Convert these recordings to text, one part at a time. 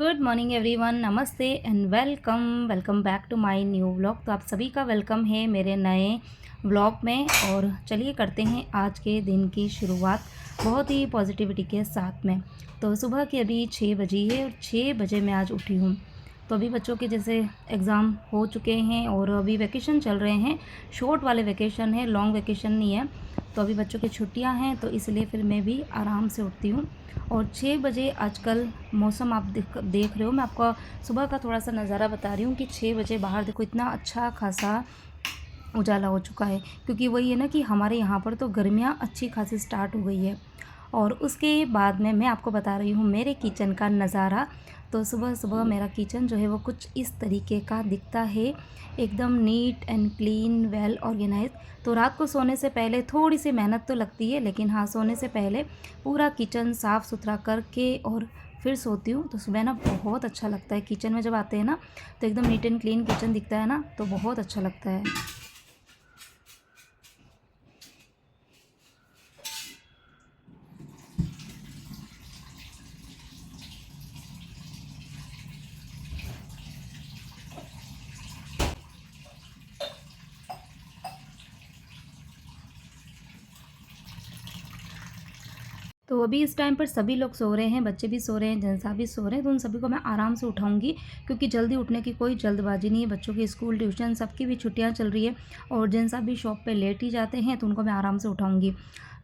Good morning everyone, नमस्ते and welcome welcome back to my new vlog. तो आप सभी का वेलकम है मेरे नए व्लॉग में। और चलिए करते हैं आज के दिन की शुरुआत बहुत ही पॉजिटिविटी के साथ में। तो सुबह के अभी 6 बजी है और 6 बजे मैं आज उठी हूँ। तो अभी बच्चों के जैसे एग्ज़ाम हो चुके हैं और अभी वैकेशन चल रहे हैं, शॉर्ट वाले वैकेशन है, लॉन्ग वैकेशन नहीं है। तो अभी बच्चों की छुट्टियां हैं, तो इसलिए फिर मैं भी आराम से उठती हूँ। और 6 बजे आजकल मौसम आप देख रहे हो, मैं आपको सुबह का थोड़ा सा नज़ारा बता रही हूँ कि 6 बजे बाहर देखो इतना अच्छा खासा उजाला हो चुका है। क्योंकि वही है ना कि हमारे यहाँ पर तो गर्मियाँ अच्छी खासी स्टार्ट हो गई है। और उसके बाद में मैं आपको बता रही हूँ मेरे किचन का नज़ारा। तो सुबह सुबह मेरा किचन जो है वो कुछ इस तरीके का दिखता है, एकदम neat and clean, well organize. तो रात को सोने से पहले थोड़ी सी मेहनत तो लगती है, लेकिन हाँ, सोने से पहले पूरा किचन साफ़ सुथरा करके और फिर सोती हूँ। तो सुबह ना बहुत अच्छा लगता है, किचन में जब आते हैं ना तो एकदम नीट एंड क्लीन किचन दिखता है ना, तो बहुत अच्छा लगता है। तो अभी इस टाइम पर सभी लोग सो रहे हैं, बच्चे भी सो रहे हैं, जनसा भी सो रहे हैं। तो उन सभी को मैं आराम से उठाऊंगी, क्योंकि जल्दी उठने की कोई जल्दबाजी नहीं है। बच्चों की स्कूल ट्यूशन सबकी भी छुट्टियां चल रही है और जनसा भी शॉप पे लेट ही जाते हैं, तो उनको मैं आराम से उठाऊंगी।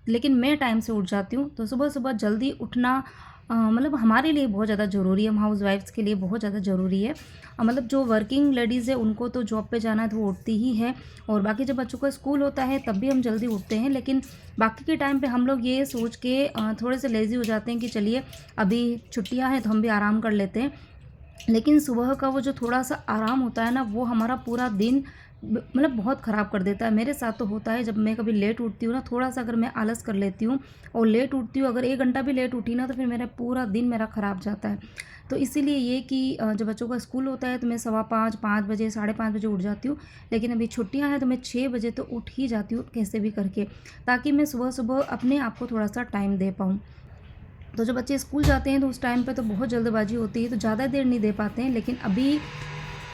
लेकिन मैं टाइम से उठ जाती हूँ। तो सुबह सुबह जल्दी उठना मतलब हमारे लिए बहुत ज़्यादा ज़रूरी है, हम हाउस वाइफ्स के लिए बहुत ज़्यादा ज़रूरी है। मतलब जो वर्किंग लेडीज़ है उनको तो जॉब पे जाना है तो वो उठती ही है। और बाकी जब बच्चों का स्कूल होता है तब भी हम जल्दी उठते हैं, लेकिन बाकी के टाइम पे हम लोग ये सोच के थोड़े से लेज़ी हो जाते हैं कि चलिए अभी छुट्टियां हैं तो हम भी आराम कर लेते हैं। लेकिन सुबह का वो जो थोड़ा सा आराम होता है ना, वो हमारा पूरा दिन मतलब बहुत ख़राब कर देता है। मेरे साथ तो होता है, जब मैं कभी लेट उठती हूँ ना, थोड़ा सा अगर मैं आलस कर लेती हूँ और लेट उठती हूँ, अगर 1 घंटा भी लेट उठी ना, तो फिर मेरा पूरा दिन मेरा ख़राब जाता है। तो इसीलिए ये कि जब बच्चों का स्कूल होता है तो मैं 5:15 5 बजे 5:30 बजे उठ जाती हूँ। लेकिन अभी छुट्टियाँ हैं तो मैं 6 बजे तो उठ ही जाती हूँ कैसे भी करके, ताकि मैं सुबह सुबह अपने आप को थोड़ा सा टाइम दे पाऊँ। तो जब बच्चे स्कूल जाते हैं तो उस टाइम पे तो बहुत जल्दबाजी होती है, तो ज़्यादा देर नहीं दे पाते हैं। लेकिन अभी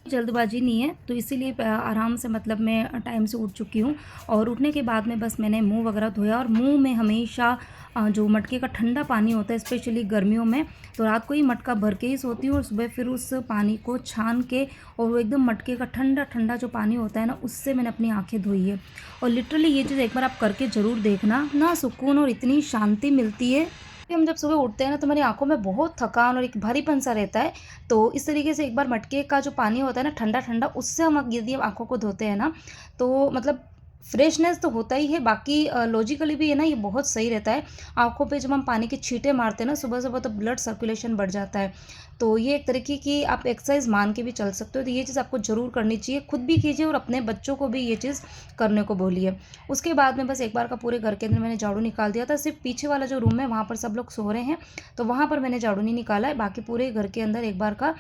जल्दबाजी नहीं है, तो इसीलिए आराम से मतलब मैं टाइम से उठ चुकी हूँ। और उठने के बाद में बस मैंने मुंह वगैरह धोया, और मुंह में हमेशा जो मटके का ठंडा पानी होता है, स्पेशली गर्मियों में, तो रात को ही मटका भर के ही सोती हूँ और सुबह फिर उस पानी को छान के, और वो एकदम मटके का ठंडा ठंडा जो पानी होता है ना, उससे मैंने अपनी आंखें धोई है। और लिटरली ये चीज़ एक बार आप करके ज़रूर देखना ना, सुकून और इतनी शांति मिलती है कि हम जब सुबह उठते हैं ना तो हमारी आँखों में बहुत थकान और एक भारीपन-सा रहता है। तो इस तरीके से एक बार मटके का जो पानी होता है ना ठंडा-ठंडा, उससे हम यदि आँखों को धोते हैं ना, तो मतलब फ्रेशनेस तो होता ही है, बाकी लॉजिकली भी है ना, ये बहुत सही रहता है। आँखों पे जब हम पानी के छींटे मारते हैं ना सुबह-सुबह, तो ब्लड सर्कुलेशन बढ़ जाता है। तो ये एक तरीके की आप एक्सरसाइज़ मान के भी चल सकते हो। तो ये चीज़ आपको ज़रूर करनी चाहिए, खुद भी कीजिए और अपने बच्चों को भी ये चीज़ करने को बोलिए। उसके बाद में बस एक बार का पूरे घर के अंदर मैंने झाड़ू निकाल दिया था। सिर्फ़ पीछे वाला जो रूम है वहाँ पर सब लोग सो रहे हैं, तो वहाँ पर मैंने झाड़ू नहीं निकाला है। बाकी पूरे घर के अंदर एक बार का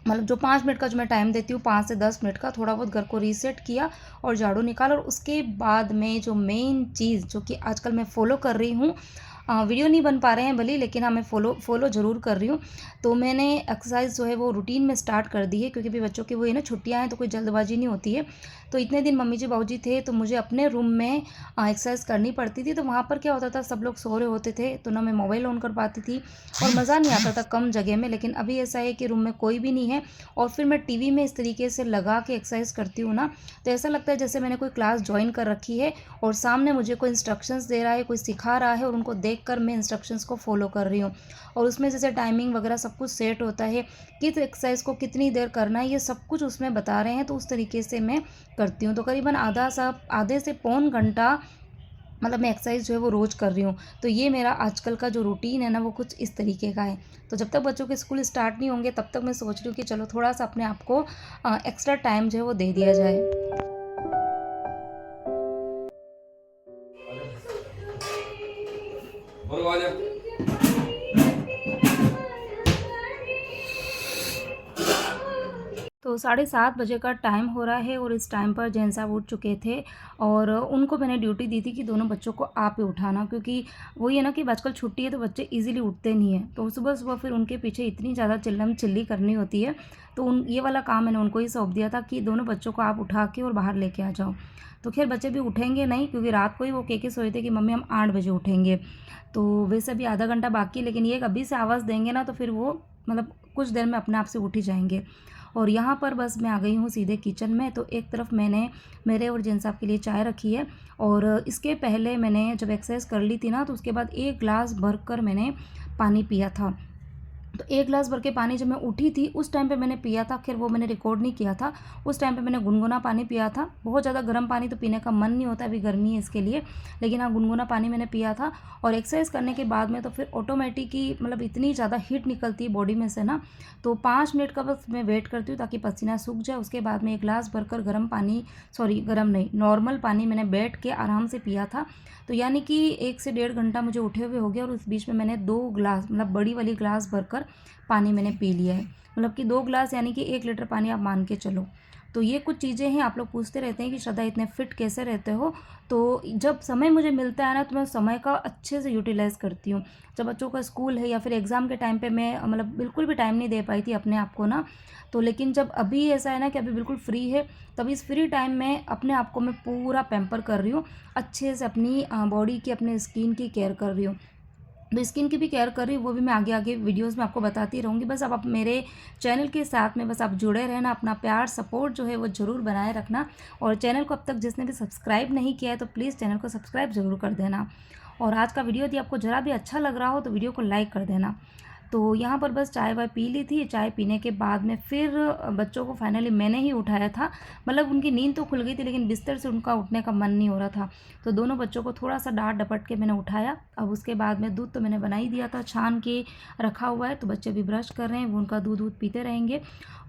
मतलब जो 5 मिनट का जो मैं टाइम देती हूँ, 5 से 10 मिनट का, थोड़ा बहुत घर को रीसेट किया और झाड़ू निकाला। और उसके बाद में जो मेन चीज़ जो कि आजकल मैं फ़ॉलो कर रही हूँ, वीडियो नहीं बन पा रहे हैं भले, लेकिन हाँ, मैं फ़ॉलो ज़रूर कर रही हूँ। तो मैंने एक्सरसाइज़ जो है वो रूटीन में स्टार्ट कर दी है, क्योंकि अभी बच्चों की वो है ना छुट्टियाँ हैं, तो कोई जल्दबाजी नहीं होती है। तो इतने दिन मम्मी जी बाबूजी थे तो मुझे अपने रूम में एक्सरसाइज़ करनी पड़ती थी। तो वहाँ पर क्या होता था, सब लोग सो रहे होते थे, तो ना मैं मोबाइल ऑन कर पाती थी और मज़ा नहीं आता था कम जगह में। लेकिन अभी ऐसा है कि रूम में कोई भी नहीं है और फिर मैं टीवी में इस तरीके से लगा के एक्सरसाइज करती हूँ ना, तो ऐसा लगता है जैसे मैंने कोई क्लास ज्वाइन कर रखी है और सामने मुझे कोई इंस्ट्रक्शंस दे रहा है, कोई सिखा रहा है, और उनको देखकर मैं इंस्ट्रक्शंस को फॉलो कर रही हूँ। और उसमें जैसे टाइमिंग वगैरह सब कुछ सेट होता है, किस एक्सरसाइज को कितनी देर करना है, ये सब कुछ उसमें बता रहे हैं। तो उस तरीके से मैं करती हूँ। तो करीबन आधे से पौन घंटा मतलब मैं एक्सरसाइज जो है वो रोज़ कर रही हूँ। तो ये मेरा आजकल का जो रूटीन है ना, वो कुछ इस तरीके का है। तो जब तक बच्चों के स्कूल स्टार्ट नहीं होंगे तब तक मैं सोच रही हूँ कि चलो थोड़ा सा अपने आप को एक्स्ट्रा टाइम जो है वो दे दिया जाए। और आजा। तो 7:30 बजे का टाइम हो रहा है और इस टाइम पर जैन साहब उठ चुके थे और उनको मैंने ड्यूटी दी थी कि दोनों बच्चों को आप ही उठाना, क्योंकि वही है ना कि आजकल छुट्टी है तो बच्चे ईज़िली उठते नहीं हैं। तो सुबह-सुबह फिर उनके पीछे इतनी ज़्यादा चिल्लम-चिल्ली करनी होती है, तो ये वाला काम मैंने उनको ही सौंप दिया था कि दोनों बच्चों को आप उठा के और बाहर लेके आ जाओ। तो ख़ैर बच्चे भी उठेंगे नहीं, क्योंकि रात को ही वो कह के सोए थे कि मम्मी हम 8 बजे उठेंगे। तो वैसे अभी आधा घंटा बाकी है, लेकिन ये अभी से आवाज़ देंगे ना तो फिर वो कुछ देर में अपने आप से उठ ही जाएँगे। और यहाँ पर बस मैं आ गई हूँ सीधे किचन में। तो एक तरफ मैंने मेरे और जैन साहब के लिए चाय रखी है और इसके पहले मैंने जब एक्सरसाइज कर ली थी ना, तो उसके बाद 1 ग्लास भरकर मैंने पानी पिया था। तो 1 ग्लास भर के पानी जब मैं उठी थी उस टाइम पे मैंने पिया था। ख़ैर वो मैंने रिकॉर्ड नहीं किया था। उस टाइम पे मैंने गुनगुना पानी पिया था। बहुत ज़्यादा गर्म पानी तो पीने का मन नहीं होता, अभी गर्मी है इसके लिए, लेकिन हाँ गुनगुना पानी मैंने पिया था। और एक्सरसाइज करने के बाद में तो फिर ऑटोमेटिक ही इतनी ज़्यादा हीट निकलती है बॉडी में से ना, तो 5 मिनट का बस मैं वेट करती हूँ ताकि पसीना सूख जाए। उसके बाद में 1 ग्लास भरकर गर्म पानी, सॉरी गर्म नहीं, नॉर्मल पानी मैंने बैठ के आराम से पिया था। तो यानी कि 1 से 1.5 घंटा मुझे उठे हुए हो गया और उस बीच में मैंने 2 ग्लास बड़ी वाली ग्लास भरकर पानी मैंने पी लिया है। कि 2 ग्लास यानी कि 1 लीटर पानी आप मान के चलो। तो ये कुछ चीज़ें हैं। आप लोग पूछते रहते हैं कि श्रद्धा इतने फिट कैसे रहते हो? तो जब समय मुझे मिलता है ना, तो मैं समय का अच्छे से यूटिलाइज़ करती हूँ। जब बच्चों का स्कूल है या फिर एग्ज़ाम के टाइम पे मैं बिल्कुल भी टाइम नहीं दे पाई थी अपने आप को ना। तो लेकिन जब अभी ऐसा है ना कि अभी बिल्कुल फ्री है, तभी इस फ्री टाइम में अपने आप को मैं पूरा पैम्पर कर रही हूँ। अच्छे से अपनी बॉडी की, अपने स्किन की केयर कर रही हूँ। तो स्किन की भी केयर कर रही हूँ, वो भी मैं आगे-आगे वीडियोज़ में आपको बताती रहूँगी। बस अब आप मेरे चैनल के साथ में बस आप जुड़े रहना, अपना प्यार, सपोर्ट जो है वो ज़रूर बनाए रखना। और चैनल को अब तक जिसने भी सब्सक्राइब नहीं किया है तो प्लीज़ चैनल को सब्सक्राइब ज़रूर कर देना। और आज का वीडियो यदि आपको ज़रा भी अच्छा लग रहा हो तो वीडियो को लाइक कर देना। तो यहाँ पर बस चाय वाय पी ली थी। चाय पीने के बाद में फिर बच्चों को फाइनली मैंने ही उठाया था। उनकी नींद तो खुल गई थी, लेकिन बिस्तर से उनका उठने का मन नहीं हो रहा था। तो दोनों बच्चों को थोड़ा-सा डाँट-डपट के मैंने उठाया। अब उसके बाद में दूध तो मैंने बना ही दिया था, छान के रखा हुआ है। तो बच्चे भी ब्रश कर रहे हैं, वो उनका दूध-वूध पीते रहेंगे।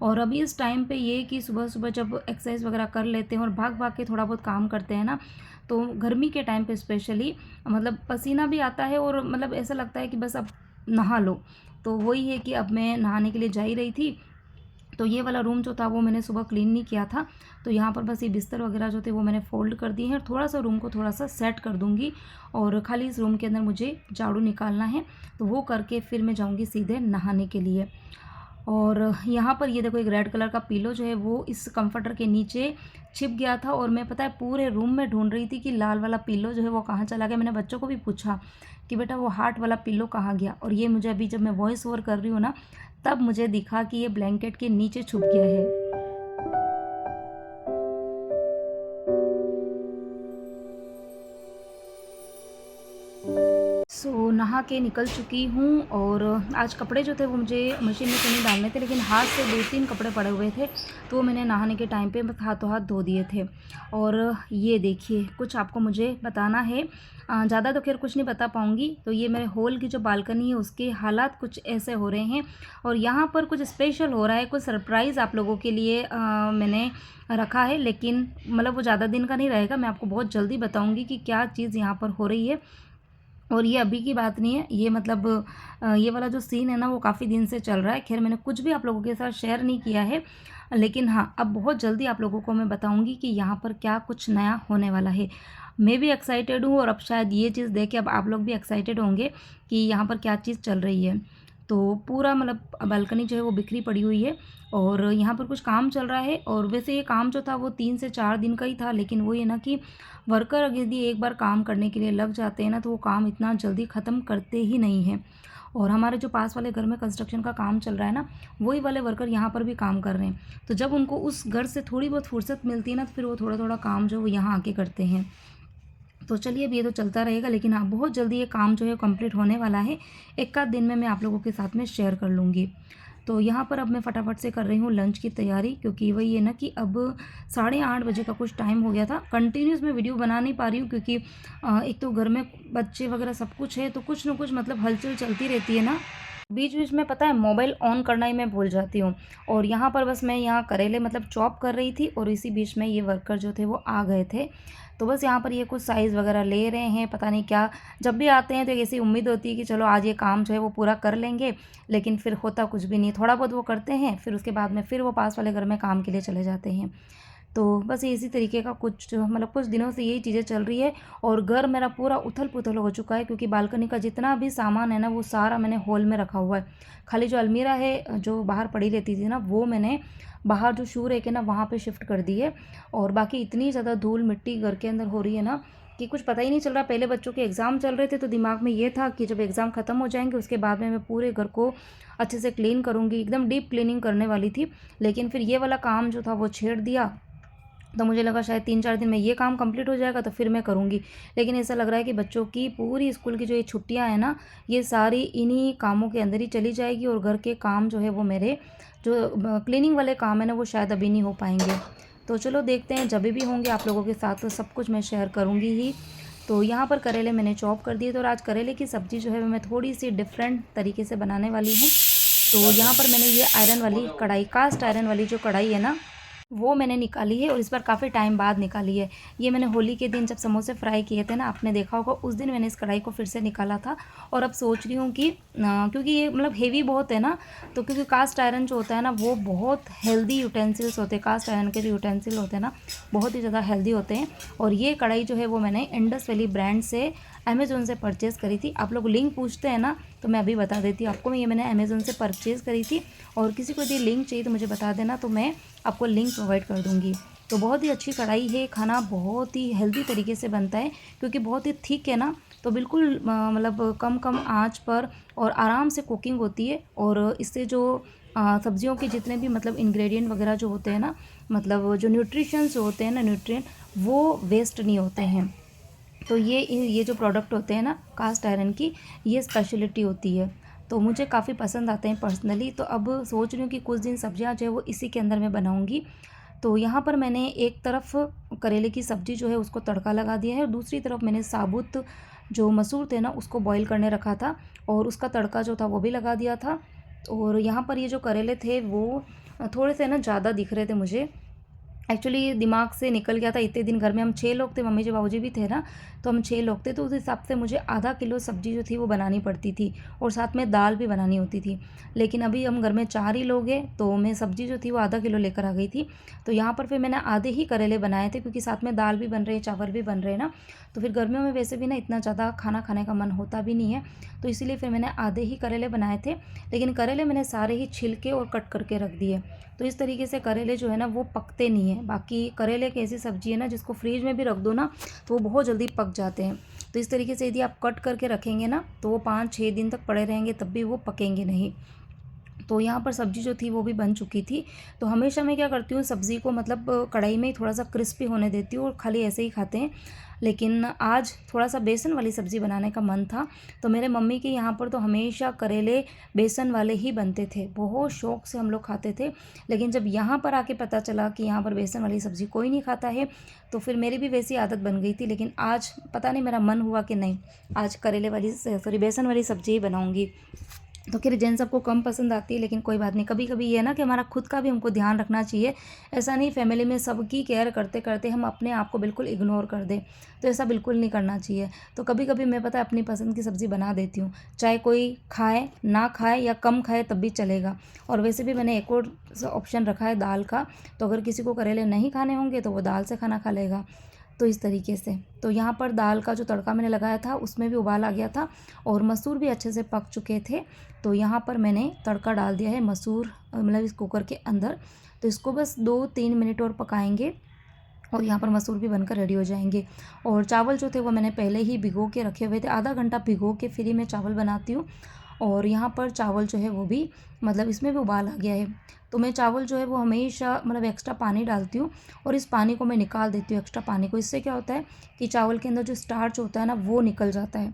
और अभी इस टाइम पे ये कि सुबह-सुबह जब एक्सरसाइज वगैरह कर लेते हैं और भाग-भाग के थोड़ा बहुत काम करते हैं ना, तो गर्मी के टाइम पे स्पेशली पसीना भी आता है और ऐसा लगता है कि बस अब नहा लो। तो वही है कि अब मैं नहाने के लिए जा ही रही थी। तो ये वाला रूम जो था वो मैंने सुबह क्लीन नहीं किया था। तो यहाँ पर बस ये बिस्तर वगैरह जो थे वो मैंने फ़ोल्ड कर दिए हैं और थोड़ा-सा रूम को थोड़ा-सा सेट कर दूँगी और खाली इस रूम के अंदर मुझे झाड़ू निकालना है। तो वो करके फिर मैं जाऊँगी सीधे नहाने के लिए। और यहाँ पर ये देखो, एक रेड कलर का पिलो जो है वो इस कंफर्टर के नीचे छिप गया था और मैं पता है पूरे रूम में ढूंढ रही थी कि लाल वाला पिलो जो है वो कहाँ चला गया। मैंने बच्चों को भी पूछा कि बेटा वो हार्ट वाला पिलो कहाँ गया, और ये मुझे अभी जब मैं वॉइस ओवर कर रही हूँ ना, तब मुझे दिखा कि ये ब्लैंकेट के नीचे छुप गया है। नहा के निकल चुकी हूँ और आज कपड़े जो थे वो मुझे मशीन में तो नहीं डालने थे, लेकिन हाथ से 2-3 कपड़े पड़े हुए थे, तो वो मैंने नहाने के टाइम पे बस हाथों हाथ धो दिए थे। और ये देखिए, कुछ आपको मुझे बताना है, ज़्यादा तो खैर कुछ नहीं बता पाऊँगी। तो ये मेरे हॉल की जो बालकनी है उसके हालात कुछ ऐसे हो रहे हैं और यहाँ पर कुछ स्पेशल हो रहा है, कुछ सरप्राइज़ आप लोगों के लिए मैंने रखा है, लेकिन वो ज़्यादा दिन का नहीं रहेगा। मैं आपको बहुत जल्दी बताऊँगी कि क्या चीज़ यहाँ पर हो रही है। और ये अभी की बात नहीं है, ये ये वाला जो सीन है ना वो काफ़ी दिन से चल रहा है। खैर मैंने कुछ भी आप लोगों के साथ शेयर नहीं किया है, लेकिन हाँ, अब बहुत जल्दी आप लोगों को मैं बताऊंगी कि यहाँ पर क्या कुछ नया होने वाला है। मैं भी एक्साइटेड हूँ और अब शायद ये चीज़ देख के अब आप लोग भी एक्साइटेड होंगे कि यहाँ पर क्या चीज़ चल रही है। तो पूरा बालकनी जो है वो बिखरी पड़ी हुई है और यहाँ पर कुछ काम चल रहा है। और वैसे ये काम जो था वो 3 से 4 दिन का ही था, लेकिन वो ये ना कि वर्कर अगर यदि एक बार काम करने के लिए लग जाते हैं ना, तो वो काम इतना जल्दी ख़त्म करते ही नहीं हैं। और हमारे जो पास वाले घर में कंस्ट्रक्शन का काम चल रहा है ना, वही वाले वर्कर यहाँ पर भी काम कर रहे हैं। तो जब उनको उस घर से थोड़ी बहुत फुर्सत मिलती है ना, तो फिर वो थोड़ा-थोड़ा काम जो वो यहाँ आके करते हैं। तो चलिए, अब ये तो चलता रहेगा, लेकिन हाँ, बहुत जल्दी ये काम जो है कंप्लीट होने वाला है। एक आध दिन में मैं आप लोगों के साथ में शेयर कर लूँगी। तो यहाँ पर अब मैं फटाफट से कर रही हूँ लंच की तैयारी, क्योंकि वही है ना कि अब 8:30 बजे का कुछ टाइम हो गया था। कंटिन्यूस मैं वीडियो बना नहीं पा रही हूँ, क्योंकि एक तो घर में बच्चे वगैरह सब कुछ है, तो कुछ ना कुछ हलचल चलती रहती है ना। बीच-बीच में पता है मोबाइल ऑन करना ही मैं भूल जाती हूँ। और यहाँ पर बस मैं यहाँ करेले मतलब चॉप कर रही थी और इसी बीच में ये वर्कर जो थे वो आ गए थे। तो बस यहाँ पर ये कुछ साइज़ वग़ैरह ले रहे हैं, पता नहीं क्या। जब भी आते हैं तो एक ऐसी उम्मीद होती है कि चलो आज ये काम जो है वो पूरा कर लेंगे, लेकिन फिर होता कुछ भी नहीं। थोड़ा बहुत वो करते हैं, फिर उसके बाद में फिर वो पास वाले घर में काम के लिए चले जाते हैं। तो बस ये इसी तरीके का कुछ मतलब कुछ दिनों से यही चीज़ें चल रही है। और घर मेरा पूरा उथल-पुथल हो चुका है, क्योंकि बालकनी का जितना भी सामान है ना वो सारा मैंने हॉल में रखा हुआ है। खाली जो अलमीरा है जो बाहर पड़ी रहती थी ना, वो मैंने बाहर जो शू रैक है ना वहाँ पे शिफ्ट कर दी है। और बाकी इतनी ज़्यादा धूल-मिट्टी घर के अंदर हो रही है ना कि कुछ पता ही नहीं चल रहा। पहले बच्चों के एग्ज़ाम चल रहे थे तो दिमाग में ये था कि जब एग्ज़ाम ख़त्म हो जाएँगे उसके बाद में मैं पूरे घर को अच्छे से क्लीन करूँगी, एकदम डीप क्लीनिंग करने वाली थी। लेकिन फिर ये वाला काम जो था वो छेड़ दिया। तो मुझे लगा शायद 3-4 दिन में ये काम कंप्लीट हो जाएगा तो फिर मैं करूँगी। लेकिन ऐसा लग रहा है कि बच्चों की पूरी स्कूल की जो ये छुट्टियाँ हैं ना, ये सारी इन्हीं कामों के अंदर ही चली जाएगी। और घर के काम जो है वो मेरे जो क्लीनिंग वाले काम है ना वो शायद अभी नहीं हो पाएँगे। तो चलो देखते हैं, जभी भी होंगे आप लोगों के साथ तो सब कुछ मैं शेयर करूँगी ही। तो यहाँ पर करेले मैंने चॉप कर दिए थे और आज करेले की सब्ज़ी जो है वो मैं थोड़ी-सी डिफरेंट तरीके से बनाने वाली हूँ। तो यहाँ पर मैंने ये आयरन वाली कढ़ाई, कास्ट आयरन वाली जो कढ़ाई है ना, वो मैंने निकाली है और इस बार काफ़ी टाइम बाद निकाली है। ये मैंने होली के दिन जब समोसे फ्राई किए थे ना, आपने देखा होगा, उस दिन मैंने इस कढ़ाई को फिर से निकाला था। और अब सोच रही हूँ कि क्योंकि ये मतलब हेवी बहुत है ना, तो क्योंकि कास्ट आयरन जो होता है ना वो बहुत हेल्दी यूटेंसिल्स होते हैं। कास्ट आयरन के जो यूटेंसिल होते हैं ना बहुत ही ज़्यादा हेल्दी होते हैं। और ये कढ़ाई जो है वो मैंने इंडस वैली ब्रांड से अमेज़न से परचेज़ करी थी। आप लोग लिंक पूछते हैं ना, तो मैं अभी बता देती हूँ आपको। ये मैंने अमेज़न से परचेज़ करी थी। और किसी को यदि लिंक चाहिए तो मुझे बता देना, तो मैं आपको लिंक प्रोवाइड कर दूँगी। तो बहुत ही अच्छी कढ़ाई है, खाना बहुत ही हेल्दी तरीके से बनता है क्योंकि बहुत ही थिक है ना, तो बिल्कुल मतलब कम आँच पर और आराम से कुकिंग होती है। और इससे जो सब्जियों के जितने भी मतलब इंग्रेडिएंट वगैरह जो होते हैं ना, मतलब जो न्यूट्रिशंस होते हैं ना, न्यूट्रिएंट, वो वेस्ट नहीं होते हैं। तो ये जो प्रोडक्ट होते हैं ना कास्ट आयरन की, ये स्पेशलिटी होती है। तो मुझे काफ़ी पसंद आते हैं पर्सनली। तो अब सोच रही हूँ कि कुछ दिन सब्जियाँ जो है वो इसी के अंदर मैं बनाऊँगी। तो यहाँ पर मैंने एक तरफ करेले की सब्ज़ी जो है उसको तड़का लगा दिया है और दूसरी तरफ मैंने साबुत जो मसूर थे ना उसको बॉईल करने रखा था और उसका तड़का जो था वो भी लगा दिया था। और यहाँ पर ये जो करेले थे वो थोड़े से ना ज़्यादा दिख रहे थे मुझे। एक्चुअली दिमाग से निकल गया था। इतने दिन घर में हम 6 लोग थे, मम्मी जी बाबूजी भी थे ना, तो हम 6 लोग थे, तो उस हिसाब से मुझे आधा किलो सब्ज़ी जो थी वो बनानी पड़ती थी और साथ में दाल भी बनानी होती थी। लेकिन अभी हम घर में 4 ही लोग हैं, तो मैं सब्ज़ी जो थी वो आधा किलो लेकर आ गई थी। तो यहाँ पर फिर मैंने आधे ही करेले बनाए थे क्योंकि साथ में दाल भी बन रही है, चावल भी बन रहे हैं ना, तो फिर गर्मियों में वैसे भी ना इतना ज़्यादा खाना खाने का मन होता भी नहीं है, तो इसीलिए फिर मैंने आधे ही करेले बनाए थे। लेकिन करेले मैंने सारे ही छिलके और कट करके रख दिए। तो इस तरीके से करेले जो है ना वो पकते नहीं हैं। बाकी करेले एक ऐसी सब्ज़ी है ना जिसको फ्रीज में भी रख दो ना तो वो बहुत जल्दी पक जाते हैं। तो इस तरीके से यदि आप कट करके रखेंगे ना तो वो 5-6 दिन तक पड़े रहेंगे तब भी वो पकेंगे नहीं। तो यहाँ पर सब्ज़ी जो थी वो भी बन चुकी थी। तो हमेशा मैं क्या करती हूँ, सब्ज़ी को मतलब कढ़ाई में ही थोड़ा-सा क्रिस्पी होने देती हूँ और खाली ऐसे ही खाते हैं। लेकिन आज थोड़ा-सा बेसन वाली सब्ज़ी बनाने का मन था, तो मेरे मम्मी के यहाँ पर तो हमेशा करेले बेसन वाले ही बनते थे। बहुत शौक से हम लोग खाते थे। लेकिन जब यहाँ पर आके पता चला कि यहाँ पर बेसन वाली सब्ज़ी कोई नहीं खाता है, तो फिर मेरी भी वैसी आदत बन गई थी। लेकिन आज पता नहीं मेरा मन हुआ कि नहीं, आज करेले वाली सॉरी बेसन वाली सब्ज़ी ही बनाऊँगी। तो खैर जेन सबको कम पसंद आती है, लेकिन कोई बात नहीं। कभी-कभी ये है ना कि हमारा खुद का भी हमको ध्यान रखना चाहिए। ऐसा नहीं फैमिली में सबकी केयर करते-करते हम अपने आप को बिल्कुल इग्नोर कर दें, तो ऐसा बिल्कुल नहीं करना चाहिए। तो कभी-कभी मैं पता है अपनी पसंद की सब्ज़ी बना देती हूँ, चाहे कोई खाए, ना खाए या कम खाए तब भी चलेगा। और वैसे भी मैंने एक और ऑप्शन रखा है दाल का, तो अगर किसी को करेले नहीं खाने होंगे तो वो दाल से खाना खा लेगा। तो इस तरीके से तो यहाँ पर दाल का जो तड़का मैंने लगाया था उसमें भी उबाल आ गया था और मसूर भी अच्छे से पक चुके थे। तो यहाँ पर मैंने तड़का डाल दिया है मसूर मतलब इस कुकर के अंदर। तो इसको बस 2-3 मिनट और पकाएंगे और यहाँ पर मसूर भी बनकर रेडी हो जाएंगे। और चावल जो थे वो मैंने पहले ही भिगो के रखे हुए थे, आधा घंटा भिगो के फिर ही मैं चावल बनाती हूँ। और यहाँ पर चावल जो है वो भी मतलब इसमें भी उबाल आ गया है। तो मैं चावल जो है वो हमेशा मतलब एक्स्ट्रा पानी डालती हूँ और इस पानी को मैं निकाल देती हूँ एक्स्ट्रा पानी को। इससे क्या होता है कि चावल के अंदर जो स्टार्च होता है ना वो निकल जाता है।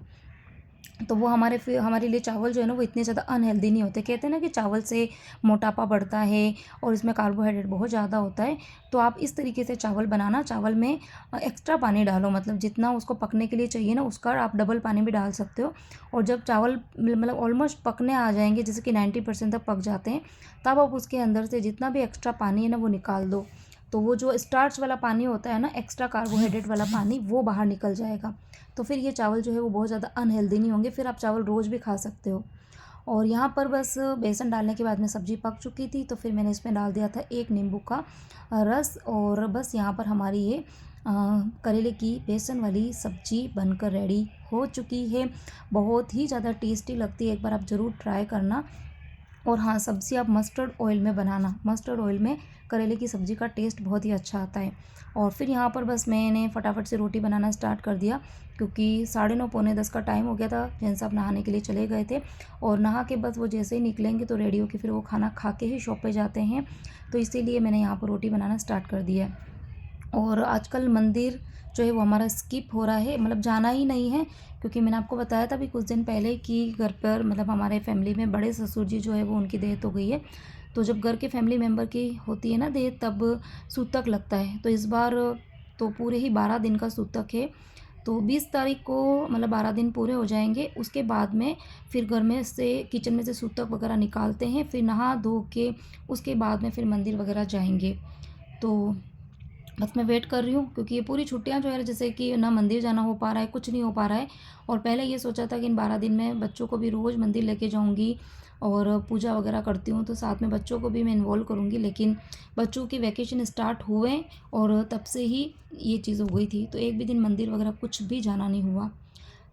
तो वो हमारे लिए चावल जो है ना वो इतने ज़्यादा अनहेल्दी नहीं होते। कहते हैं ना कि चावल से मोटापा बढ़ता है और इसमें कार्बोहाइड्रेट बहुत ज़्यादा होता है। तो आप इस तरीके से चावल बनाना, चावल में एक्स्ट्रा पानी डालो, मतलब जितना उसको पकने के लिए चाहिए ना उसका आप डबल पानी भी डाल सकते हो। और जब चावल मतलब ऑलमोस्ट पकने आ जाएंगे, जैसे कि 90% तक पक जाते हैं, तब आप उसके अंदर से जितना भी एक्स्ट्रा पानी है ना वो निकाल दो। तो वो जो स्टार्च वाला पानी होता है ना, एक्स्ट्रा कार्बोहाइड्रेट वाला पानी, वो बाहर निकल जाएगा। तो फिर ये चावल जो है वो बहुत ज़्यादा अनहेल्दी नहीं होंगे, फिर आप चावल रोज़ भी खा सकते हो। और यहाँ पर बस बेसन डालने के बाद में सब्ज़ी पक चुकी थी, तो फिर मैंने इसमें डाल दिया था 1 नींबू का रस, और बस यहाँ पर हमारी ये करेले की बेसन वाली सब्ज़ी बनकर रेडी हो चुकी है। बहुत ही ज़्यादा टेस्टी लगती है, एक बार आप ज़रूर ट्राई करना। और हाँ, सब्ज़ी आप मस्टर्ड ऑयल में बनाना, मस्टर्ड ऑयल में करेले की सब्ज़ी का टेस्ट बहुत ही अच्छा आता है। और फिर यहाँ पर बस मैंने फटाफट से रोटी बनाना स्टार्ट कर दिया, क्योंकि 9:30 पौने 10 का टाइम हो गया था। जेंट्स साहब नहाने के लिए चले गए थे, और नहा के बस वो जैसे ही निकलेंगे तो रेडी होके फिर वो खाना खा के ही शॉप पे जाते हैं। तो इसीलिए मैंने यहाँ पर रोटी बनाना स्टार्ट कर दिया है। और आजकल मंदिर जो है वो हमारा स्किप हो रहा है, मतलब जाना ही नहीं है, क्योंकि मैंने आपको बताया था अभी कुछ दिन पहले कि घर पर मतलब हमारे फैमिली में बड़े ससुर जी जो है वो उनकी डेथ हो गई है। तो जब घर के फैमिली मेम्बर की होती है ना डेथ, तब सूतक लगता है। तो इस बार तो पूरे ही 12 दिन का सूतक है। तो 20 तारीख को मतलब 12 दिन पूरे हो जाएंगे, उसके बाद में फिर घर में से किचन में से सूतक वगैरह निकालते हैं, फिर नहा धो के उसके बाद में फिर मंदिर वगैरह जाएंगे। तो बस मैं वेट कर रही हूँ, क्योंकि ये पूरी छुट्टियाँ जो है जैसे कि ना मंदिर जाना हो पा रहा है, कुछ नहीं हो पा रहा है। और पहले ये सोचा था कि इन 12 दिन में बच्चों को भी रोज़ मंदिर लेके जाऊँगी और पूजा वगैरह करती हूँ तो साथ में बच्चों को भी मैं इन्वॉल्व करूँगी, लेकिन बच्चों की वैकेशन स्टार्ट हुए और तब से ही ये चीज़ हो गई थी, तो एक भी दिन मंदिर वगैरह कुछ भी जाना नहीं हुआ।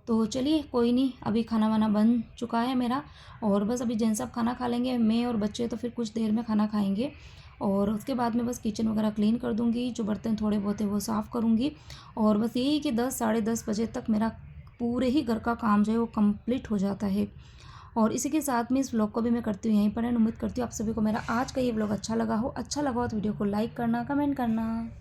तो चलिए कोई नहीं, अभी खाना वाना बन चुका है मेरा, और बस अभी जैन साहब खाना खा लेंगे, मैं और बच्चे तो फिर कुछ देर में खाना खाएंगे। और उसके बाद में बस किचन वगैरह क्लीन कर दूंगी, जो बर्तन थोड़े बहुत है वो साफ़ करूंगी। और बस यही कि 10 साढ़े 10 बजे तक मेरा पूरे ही घर का काम जो है वो कंप्लीट हो जाता है। और इसी के साथ में इस व्लॉग को भी मैं करती हूँ यहीं पर एंड। उम्मीद करती हूँ आप सभी को मेरा आज का ये व्लॉग अच्छा लगा हो तो वीडियो को लाइक करना, कमेंट करना।